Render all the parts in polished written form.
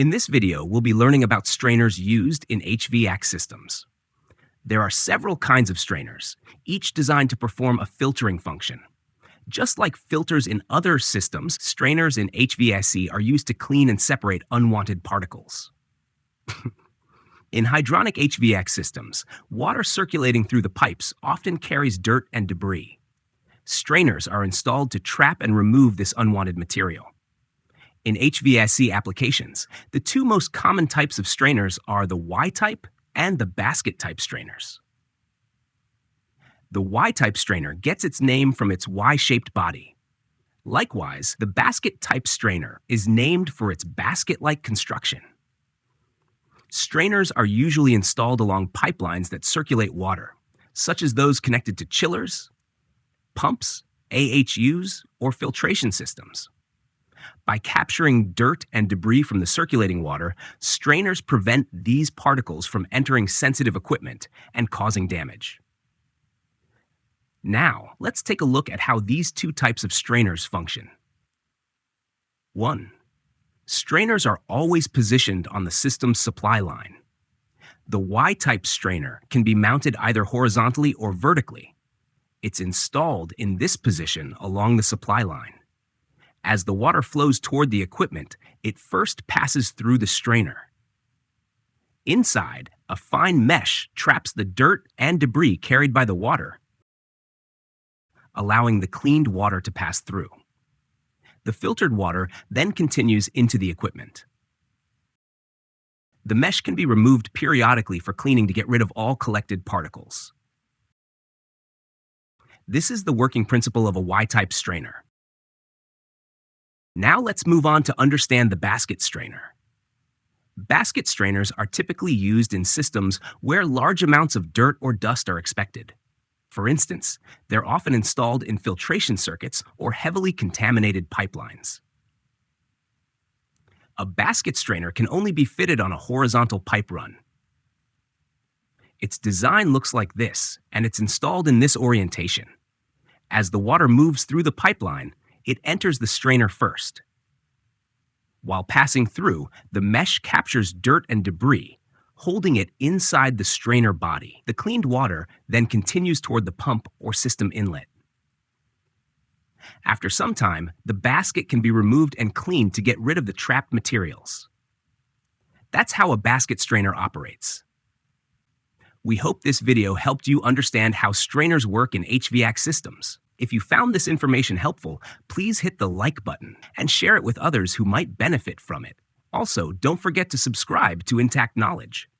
In this video, we'll be learning about strainers used in HVAC systems. There are several kinds of strainers, each designed to perform a filtering function. Just like filters in other systems, strainers in HVAC are used to clean and separate unwanted particles. In hydronic HVAC systems, water circulating through the pipes often carries dirt and debris. Strainers are installed to trap and remove this unwanted material. In HVAC applications, the two most common types of strainers are the Y-type and the basket-type strainers. The Y-type strainer gets its name from its Y-shaped body. Likewise, the basket-type strainer is named for its basket-like construction. Strainers are usually installed along pipelines that circulate water, such as those connected to chillers, pumps, AHUs, or filtration systems. By capturing dirt and debris from the circulating water, strainers prevent these particles from entering sensitive equipment and causing damage. Now, let's take a look at how these two types of strainers function. 1. Strainers are always positioned on the system's supply line. The Y-type strainer can be mounted either horizontally or vertically. It's installed in this position along the supply line. As the water flows toward the equipment, it first passes through the strainer. Inside, a fine mesh traps the dirt and debris carried by the water, allowing the cleaned water to pass through. The filtered water then continues into the equipment. The mesh can be removed periodically for cleaning to get rid of all collected particles. This is the working principle of a Y-type strainer. Now let's move on to understand the basket strainer. Basket strainers are typically used in systems where large amounts of dirt or dust are expected. For instance, they're often installed in filtration circuits or heavily contaminated pipelines. A basket strainer can only be fitted on a horizontal pipe run. Its design looks like this, and it's installed in this orientation. As the water moves through the pipeline, it enters the strainer first. While passing through, the mesh captures dirt and debris, holding it inside the strainer body. The cleaned water then continues toward the pump or system inlet. After some time, the basket can be removed and cleaned to get rid of the trapped materials. That's how a basket strainer operates. We hope this video helped you understand how strainers work in HVAC systems. If you found this information helpful, please hit the like button and share it with others who might benefit from it. Also, don't forget to subscribe to Intact Knowledge.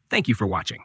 Thank you for watching.